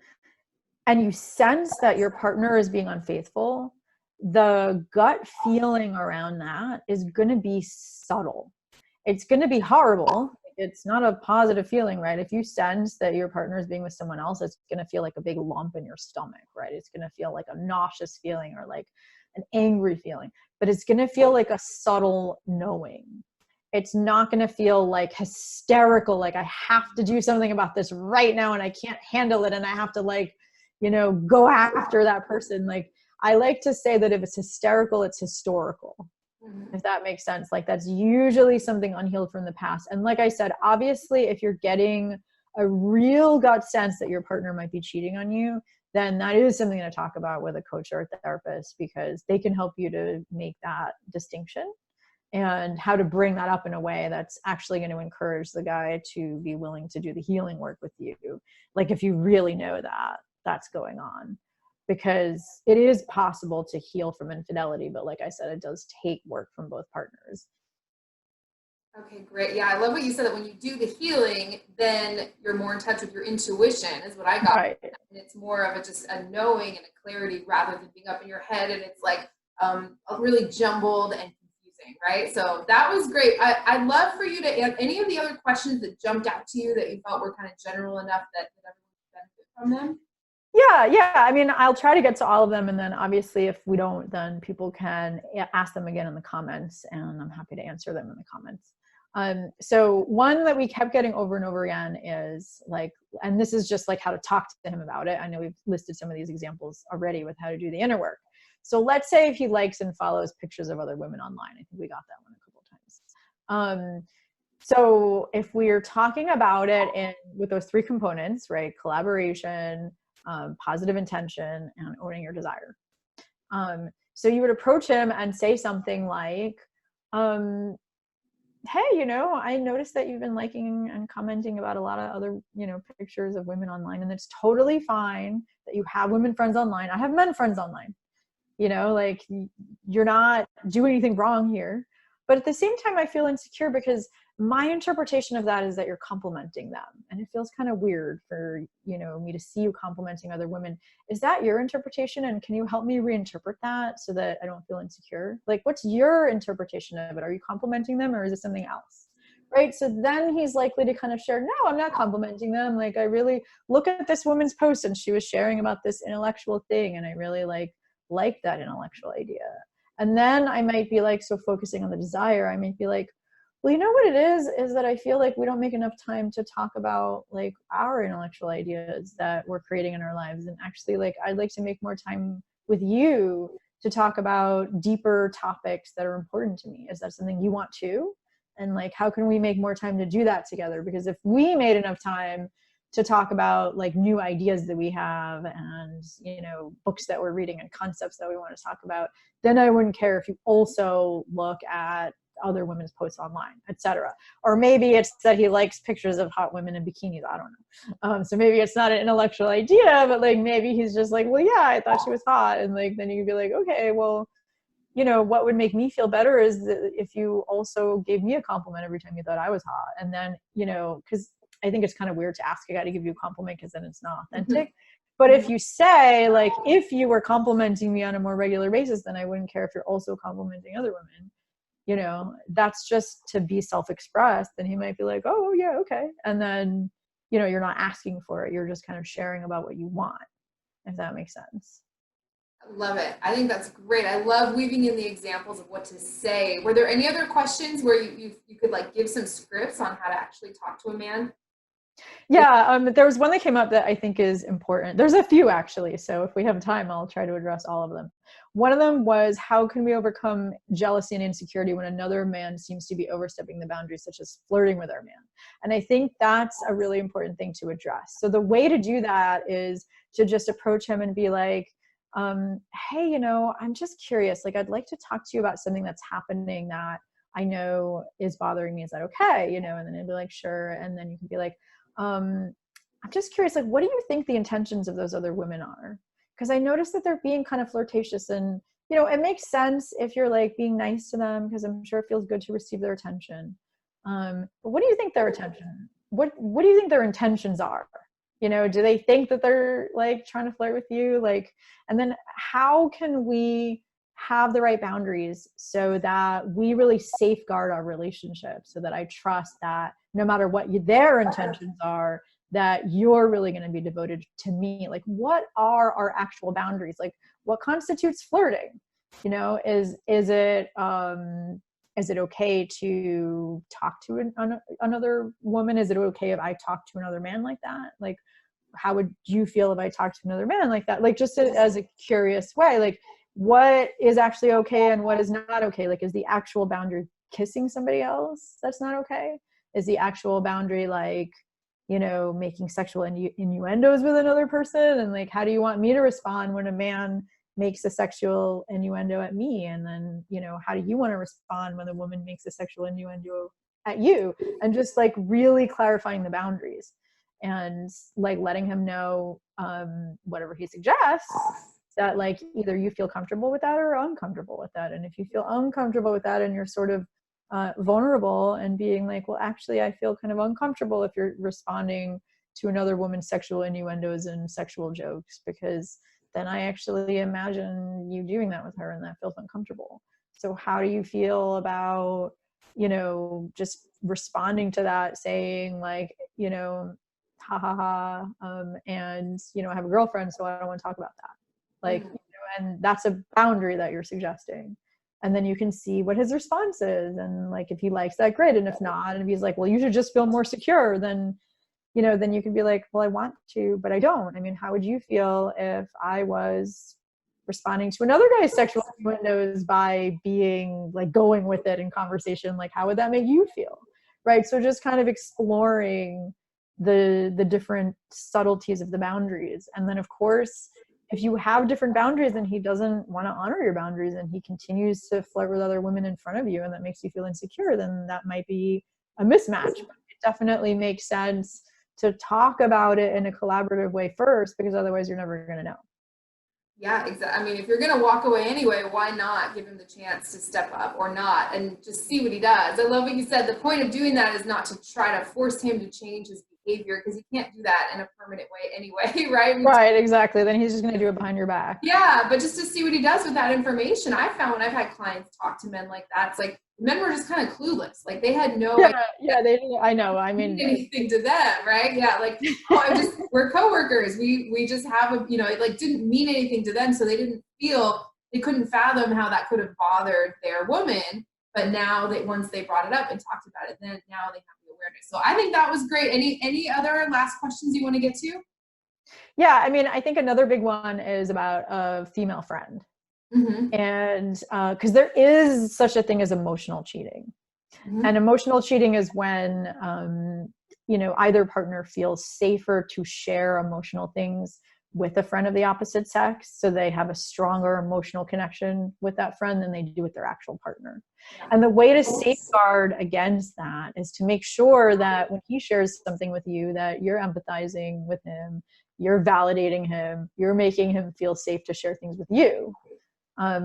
you sense that your partner is being unfaithful, the gut feeling around that is going to be subtle. It's going to be horrible. It's not a positive feeling, right? If you sense that your partner is being with someone else, it's going to feel like a big lump in your stomach, right? It's going to feel like a nauseous feeling or like an angry feeling, but it's going to feel like a subtle knowing. It's not going to feel like hysterical, like I have to do something about this right now and I can't handle it and I have to go after that person. Like, I like to say that if it's hysterical, it's historical, if that makes sense. Like, that's usually something unhealed from the past. And like I said, obviously, if you're getting a real gut sense that your partner might be cheating on you, then that is something to talk about with a coach or a therapist, because they can help you to make that distinction and how to bring that up in a way that's actually going to encourage the guy to be willing to do the healing work with you. Like, if you really know that that's going on. Because it is possible to heal from infidelity, but like I said, it does take work from both partners. Okay, great. Yeah, I love what you said, that when you do the healing, then you're more in touch with your intuition, is what I got. Right. And it's more of just a knowing and a clarity rather than being up in your head and it's like really jumbled and confusing, right? So that was great. I'd love for you to add any of the other questions that jumped out to you that you felt were kind of general enough that everyone could benefit from them. Yeah. I mean, I'll try to get to all of them. And then obviously if we don't, then people can ask them again in the comments, and I'm happy to answer them in the comments. So one that we kept getting over and over again is like, and this is just like how to talk to him about it. I know we've listed some of these examples already with how to do the inner work. So let's say if he likes and follows pictures of other women online. I think we got that one a couple of times. So if we're talking about it with those three components, right? Collaboration, positive intention, and owning your desire. So you would approach him and say something like, hey, I noticed that you've been liking and commenting about a lot of other, pictures of women online, and it's totally fine that you have women friends online. I have men friends online, like, you're not doing anything wrong here. But at the same time, I feel insecure because my interpretation of that is that you're complimenting them. And it feels kind of weird for, me to see you complimenting other women. Is that your interpretation? And can you help me reinterpret that so that I don't feel insecure? Like, what's your interpretation of it? Are you complimenting them, or is it something else? right? So then he's likely to kind of share, no, I'm not complimenting them. Like, I really look at this woman's post and she was sharing about this intellectual thing, and I really like that intellectual idea. And then I might be like, so focusing on the desire, I might be like, well, you know what it is that I feel like we don't make enough time to talk about like our intellectual ideas that we're creating in our lives. And actually, like, I'd like to make more time with you to talk about deeper topics that are important to me. Is that something you want too? And like, how can we make more time to do that together? Because if we made enough time to talk about like new ideas that we have and, you know, books that we're reading and concepts that we want to talk about, then I wouldn't care if you also look at other women's posts online, etc. Or maybe it's that he likes pictures of hot women in bikinis. I don't know. So maybe it's not an intellectual idea, but like maybe he's just like, well, yeah, I thought she was hot. And like, then you could be like, okay, well, you know, what would make me feel better is that if you also gave me a compliment every time you thought I was hot. And then, you know, because I think it's kind of weird to ask a guy to give you a compliment because then it's not authentic. But if you say, like, if you were complimenting me on a more regular basis, then I wouldn't care if you're also complimenting other women. You know, that's just to be self-expressed. And he might be like, oh, yeah, okay. And then, you know, you're not asking for it. You're just kind of sharing about what you want, if that makes sense. Love it. I think that's great. I love weaving in the examples of what to say. Were there any other questions where you could like give some scripts on how to actually talk to a man? Yeah, there was one that came up that I think is important. There's a few actually, so if we have time, I'll try to address all of them. One of them was, how can we overcome jealousy and insecurity when another man seems to be overstepping the boundaries, such as flirting with our man? And I think that's a really important thing to address. So the way to do that is to just approach him and be like, hey, you know, I'm just curious. Like, I'd like to talk to you about something that's happening that I know is bothering me. Is that okay? You know, and then he'd be like, sure. And then you can be like, I'm just curious, like, what do you think the intentions of those other women are? Because I noticed that they're being kind of flirtatious, and, you know, it makes sense if you're like being nice to them, because I'm sure it feels good to receive their attention. But what do you think their attention? What do you think their intentions are? You know, do they think that they're like trying to flirt with you? Like, and then how can we have the right boundaries so that we really safeguard our relationship, so that I trust that no matter what their intentions are, that you're really going to be devoted to me. Like, what are our actual boundaries? Like, what constitutes flirting? You know, is it okay to talk to another woman? Is it okay if I talk to another man like that? Like, how would you feel if I talked to another man like that? Like, just as a curious way, like, what is actually okay and what is not okay? Like, is the actual boundary kissing somebody else that's not okay? Is the actual boundary like, you know, making sexual innuendos with another person? And like, how do you want me to respond when a man makes a sexual innuendo at me? And then, you know, how do you want to respond when a woman makes a sexual innuendo at you? And just like really clarifying the boundaries and like letting him know whatever he suggests, that like either you feel comfortable with that or uncomfortable with that. And if you feel uncomfortable with that and you're sort of vulnerable and being like, well, actually, I feel kind of uncomfortable if you're responding to another woman's sexual innuendos and sexual jokes, because then I actually imagine you doing that with her and that feels uncomfortable. So how do you feel about, you know, just responding to that, saying like, you know, ha ha ha, and, you know, I have a girlfriend, so I don't want to talk about that. Like, you know, and that's a boundary that you're suggesting. And then you can see what his response is. And like, if he likes that, great. And if not, and if he's like, well, you should just feel more secure, then, you know, then you can be like, well, I want to, but I don't. I mean, how would you feel if I was responding to another guy's sexual innuendos by being like going with it in conversation? Like, how would that make you feel? Right. So just kind of exploring the different subtleties of the boundaries. And then of course, if you have different boundaries and he doesn't want to honor your boundaries and he continues to flirt with other women in front of you and that makes you feel insecure, then that might be a mismatch. But it definitely makes sense to talk about it in a collaborative way first, because otherwise you're never going to know. Yeah, exactly. I mean, if you're going to walk away anyway, why not give him the chance to step up or not and just see what he does? I love what you said. The point of doing that is not to try to force him to change his behavior, because he can't do that in a permanent way anyway, right? Right, exactly. Then he's just going to do it behind your back. Yeah, but just to see what he does with that information. I found when I've had clients talk to men like that, it's like men were just kind of clueless. Like they had no idea. Yeah, they didn't, I know. I mean, Anything to them, right? Yeah, like, we're coworkers. We just have a, it like didn't mean anything to them, so they couldn't fathom how that could have bothered their woman. But now that once they brought it up and talked about it, then now they have the awareness. So I think that was great. Any other last questions you want to get to? Yeah, I mean, I think another big one is about a female friend. Mm-hmm. And because there is such a thing as emotional cheating. Mm-hmm. And emotional cheating is when, either partner feels safer to share emotional things with a friend of the opposite sex. So they have a stronger emotional connection with that friend than they do with their actual partner. Yeah. And the way to safeguard against that is to make sure that when he shares something with you, that you're empathizing with him, you're validating him, you're making him feel safe to share things with you.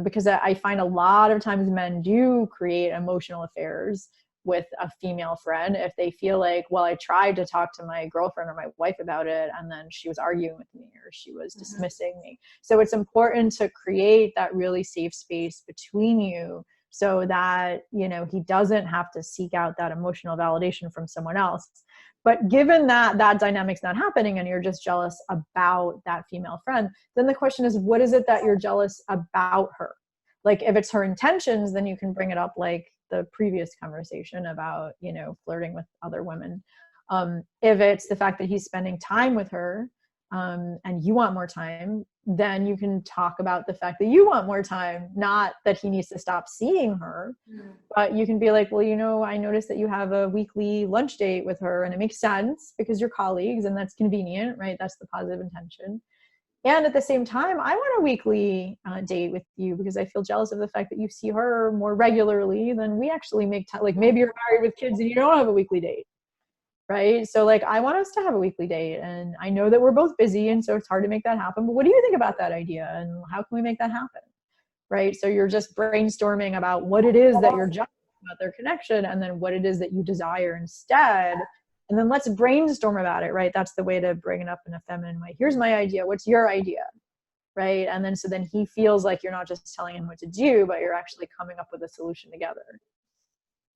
Because I find a lot of times men do create emotional affairs with a female friend if they feel like, well, I tried to talk to my girlfriend or my wife about it, and then she was arguing with me or she was dismissing me. So it's important to create that really safe space between you so that, he doesn't have to seek out that emotional validation from someone else. But given that that dynamic's not happening and you're just jealous about that female friend, then the question is, what is it that you're jealous about her? Like if it's her intentions, then you can bring it up like the previous conversation about, flirting with other women. If it's the fact that he's spending time with her, and you want more time, then you can talk about the fact that you want more time, not that he needs to stop seeing her. But you can be like, well, I noticed that you have a weekly lunch date with her, and it makes sense because you're colleagues and that's convenient, right? That's the positive intention. And at the same time, I want a weekly date with you because I feel jealous of the fact that you see her more regularly than we actually make time. Like maybe you're married with kids and you don't have a weekly date, right? So like, I want us to have a weekly date, and I know that we're both busy and so it's hard to make that happen. But what do you think about that idea, and how can we make that happen? Right? So you're just brainstorming about what it is that you're jealous about their connection, and then what it is that you desire instead. And then let's brainstorm about it, right? That's the way to bring it up in a feminine way. Here's my idea. What's your idea? Right? And then, so then he feels like you're not just telling him what to do, but you're actually coming up with a solution together.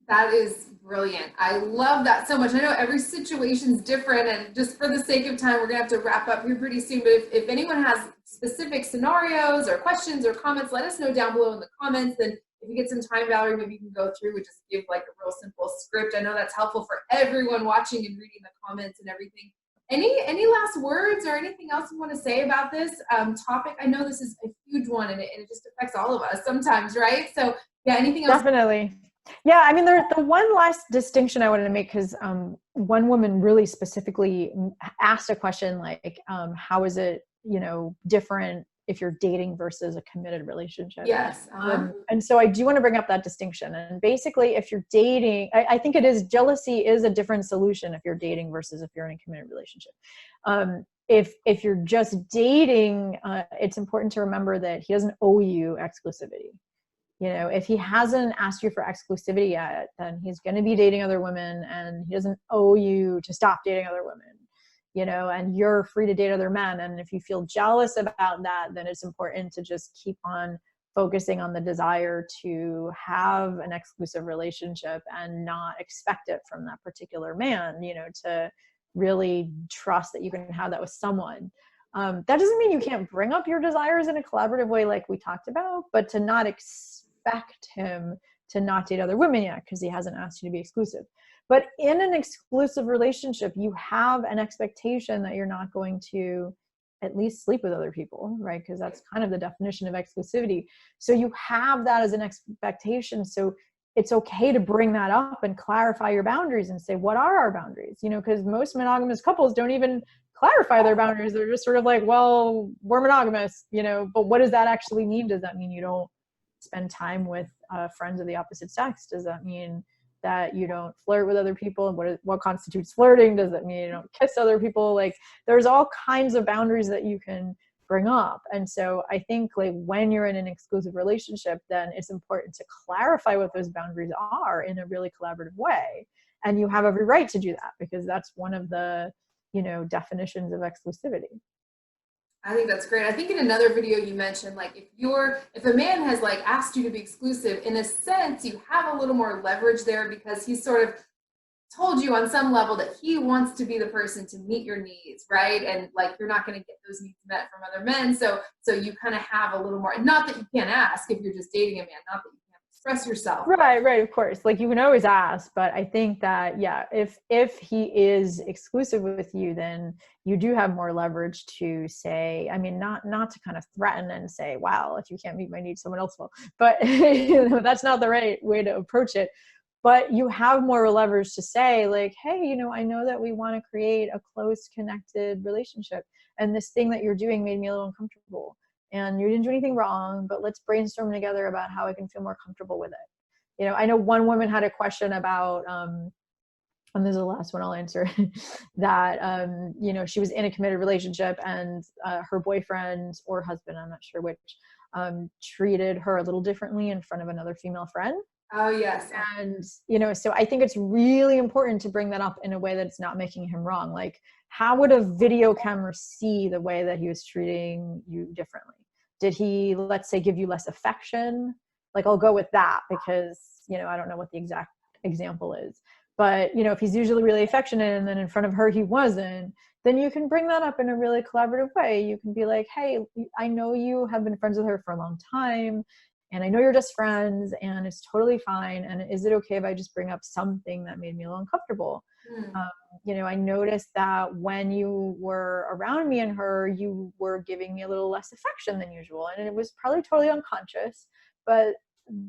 That is brilliant. I love that so much. I know every situation's different, and just for the sake of time, we're gonna have to wrap up here pretty soon. But if anyone has specific scenarios or questions or comments, let us know down below in the comments. Then if you get some time, Valerie, maybe you can go through and just give like a real simple script. I know that's helpful for everyone watching and reading the comments and everything. Any last words or anything else you want to say about this topic? I know this is a huge one, and it just affects all of us sometimes, right? So yeah, anything else? Definitely. Yeah, I mean, the one last distinction I wanted to make, because one woman really specifically asked a question like, how is it, different if you're dating versus a committed relationship? Yes. And so I do want to bring up that distinction. And basically, if you're dating, I think jealousy is a different solution if you're dating versus if you're in a committed relationship. If you're just dating, it's important to remember that he doesn't owe you exclusivity. If he hasn't asked you for exclusivity yet, then he's going to be dating other women, and he doesn't owe you to stop dating other women, and you're free to date other men. And if you feel jealous about that, then it's important to just keep on focusing on the desire to have an exclusive relationship and not expect it from that particular man, to really trust that you can have that with someone. That doesn't mean you can't bring up your desires in a collaborative way like we talked about, but to not expect him to not date other women yet because he hasn't asked you to be exclusive. But in an exclusive relationship, you have an expectation that you're not going to at least sleep with other people, right? Because that's kind of the definition of exclusivity. So you have that as an expectation. So it's okay to bring that up and clarify your boundaries and say, what are our boundaries? Because most monogamous couples don't even clarify their boundaries. They're just sort of like, well, we're monogamous, but what does that actually mean? Does that mean you don't spend time with friends of the opposite sex? Does that mean that you don't flirt with other people? And what constitutes flirting? Does that mean you don't kiss other people? Like, there's all kinds of boundaries that you can bring up. And so I think like when you're in an exclusive relationship, then it's important to clarify what those boundaries are in a really collaborative way. And you have every right to do that because that's one of the, definitions of exclusivity. I think that's great. I think in another video you mentioned, like, if a man has like asked you to be exclusive, in a sense, you have a little more leverage there because he's sort of told you on some level that he wants to be the person to meet your needs, right? And like you're not going to get those needs met from other men. So you kind of have a little more, not that you can't ask if you're just dating a man, not that you can't express yourself. Right, of course. Like you can always ask, but I think that yeah, if he is exclusive with you, then you do have more leverage to say, I mean, not to kind of threaten and say, wow, if you can't meet my needs, someone else will. But you know, that's not the right way to approach it. But you have more leverage to say like, hey, you know, I know that we want to create a close connected relationship. And this thing that you're doing made me a little uncomfortable. And you didn't do anything wrong, but let's brainstorm together about how I can feel more comfortable with it. You know, I know one woman had a question about, and this is the last one I'll answer, that, you know, she was in a committed relationship and her boyfriend or husband, I'm not sure which, treated her a little differently in front of another female friend. Oh, yes. And, you know, so I think it's really important to bring that up in a way that's not making him wrong. Like, how would a video camera see the way that he was treating you differently? Did he, let's say, give you less affection? Like, I'll go with that because, you know, I don't know what the exact example is. But, you know, if he's usually really affectionate and then in front of her he wasn't, then you can bring that up in a really collaborative way. You can be like, hey, I know you have been friends with her for a long time. And I know you're just friends and it's totally fine. And is it okay if I just bring up something that made me a little uncomfortable? You know, I noticed that when you were around me and her, you were giving me a little less affection than usual. And it was probably totally unconscious, but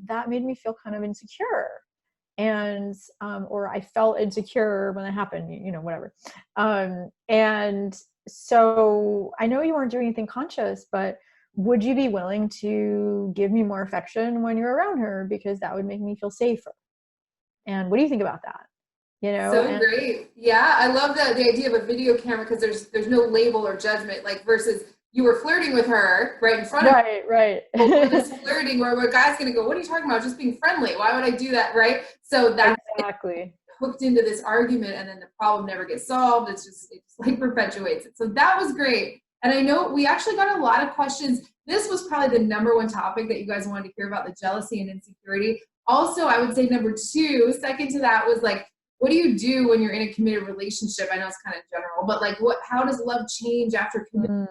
that made me feel kind of insecure. And, or I felt insecure when that happened, you know, whatever. And so I know you weren't doing anything conscious, but would you be willing to give me more affection when you're around her? Because that would make me feel safer. And what do you think about that? You know, so great. Yeah, I love the idea of a video camera because there's no label or judgment, like versus you were flirting with her right in front of right. This flirting where a guy's gonna go, what are you talking about? Just being friendly. Why would I do that? Right. So that's exactly hooked into this argument and then the problem never gets solved. It just like perpetuates it. So that was great. And I know we actually got a lot of questions. This was probably the number one topic that you guys wanted to hear about, the jealousy and insecurity. Also, I would say number two, second to that was like, what do you do when you're in a committed relationship? I know it's kind of general, but like how does love change after commitment?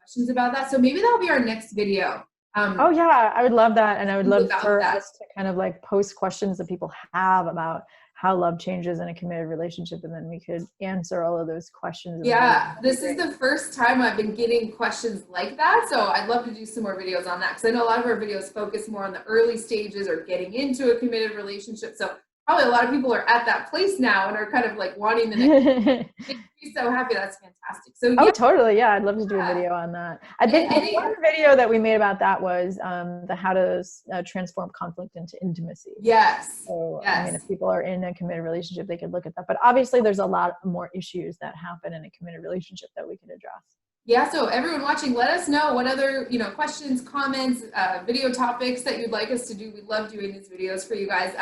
Questions about that. So maybe that'll be our next video. Oh yeah, I would love that. And I would love for us to kind of like post questions that people have about how love changes in a committed relationship. And then we could answer all of those questions. Yeah, this is the first time I've been getting questions like that. So I'd love to do some more videos on that because I know a lot of our videos focus more on the early stages or getting into a committed relationship. So probably a lot of people are at that place now and are kind of like wanting the next. Be so happy. That's fantastic. So yeah. Oh, totally. Yeah, I'd love to do a video on that. I think one video that we made about that was the how to transform conflict into intimacy. Yes. So yes. I mean, if people are in a committed relationship, they could look at that. But obviously, there's a lot more issues that happen in a committed relationship that we could address. Yeah, so everyone watching, let us know what other, you know, questions, comments, video topics that you'd like us to do. We love doing these videos for you guys.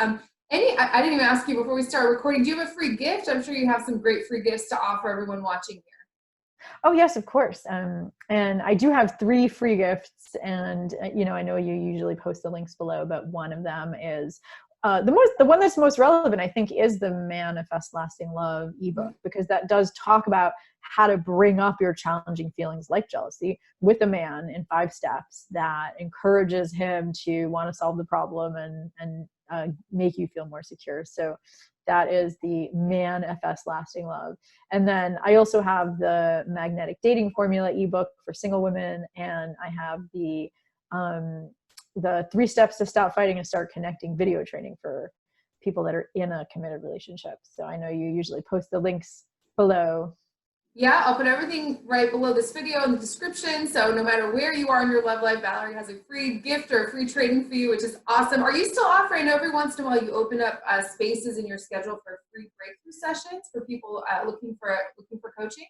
I didn't even ask you before we start recording, do you have a free gift? I'm sure you have some great free gifts to offer everyone watching here. Oh yes, of course. And I do have 3 free gifts, and you know, I know you usually post the links below, but one of them is the one that's most relevant, I think, is the Manifest Lasting Love ebook, because that does talk about how to bring up your challenging feelings like jealousy with a man in 5 steps that encourages him to want to solve the problem and make you feel more secure. So that is the Manifest Lasting Love. And then I also have the Magnetic Dating Formula ebook for single women, and I have the 3 steps to stop fighting and start connecting video training for people that are in a committed relationship. So I know you usually post the links below. Yeah, I'll put everything right below this video in the description. So no matter where you are in your love life, Valerie has a free gift or a free training for you, which is awesome. Are you still offering every once in a while you open up spaces in your schedule for free breakthrough sessions for people looking for coaching?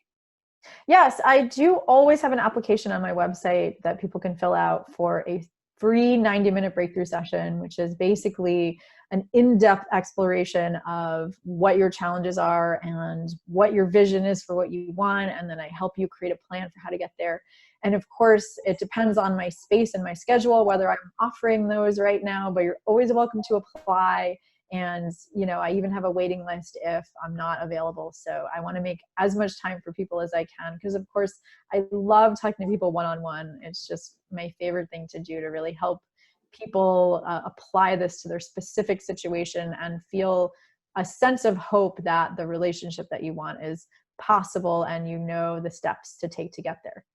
Yes, I do always have an application on my website that people can fill out for a free 90-minute breakthrough session, which is basically an in-depth exploration of what your challenges are and what your vision is for what you want. And then I help you create a plan for how to get there. And of course, it depends on my space and my schedule, whether I'm offering those right now, but you're always welcome to apply. And, you know, I even have a waiting list if I'm not available. So I want to make as much time for people as I can, because of course I love talking to people one-on-one. It's just my favorite thing to do, to really help people apply this to their specific situation and feel a sense of hope that the relationship that you want is possible and you know the steps to take to get there.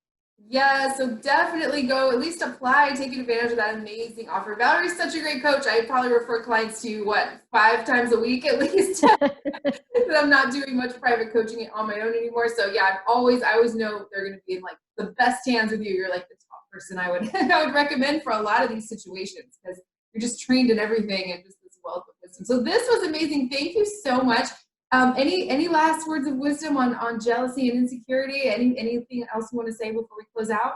Yeah, so definitely go, at least apply, taking advantage of that amazing offer. Valerie's such a great coach. I probably refer clients to you, 5 times a week at least. But I'm not doing much private coaching on my own anymore. So yeah, I always know they're going to be in like the best hands with you. You're like the top person I would I would recommend for a lot of these situations, because you're just trained in everything and just this wealth of wisdom. So this was amazing. Thank you so much. Any last words of wisdom on jealousy and insecurity? Anything else you want to say before we close out?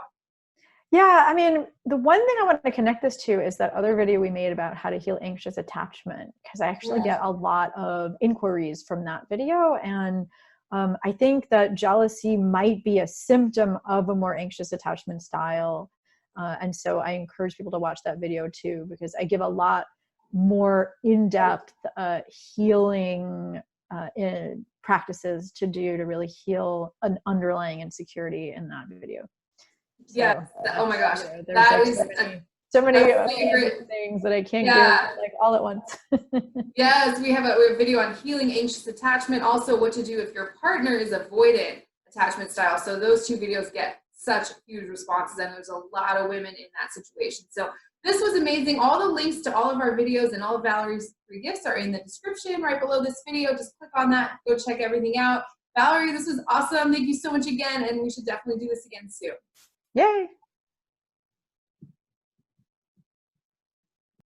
Yeah, I mean, the one thing I want to connect this to is that other video we made about how to heal anxious attachment, because I actually get a lot of inquiries from that video. And I think that jealousy might be a symptom of a more anxious attachment style. And so I encourage people to watch that video too, because I give a lot more in-depth healing practices to do to really heal an underlying insecurity in that video. So, yes. Oh my gosh. There's That like is so many favorite things that I can't give like all at once. Yes, we have a video on healing anxious attachment. Also, what to do if your partner is avoidant attachment style. So those 2 videos get such huge responses, and there's a lot of women in that situation. So this was amazing. All the links to all of our videos and all of Valerie's free gifts are in the description right below this video. Just click on that, go check everything out. Valerie, this was awesome. Thank you so much again, and we should definitely do this again soon. Yay.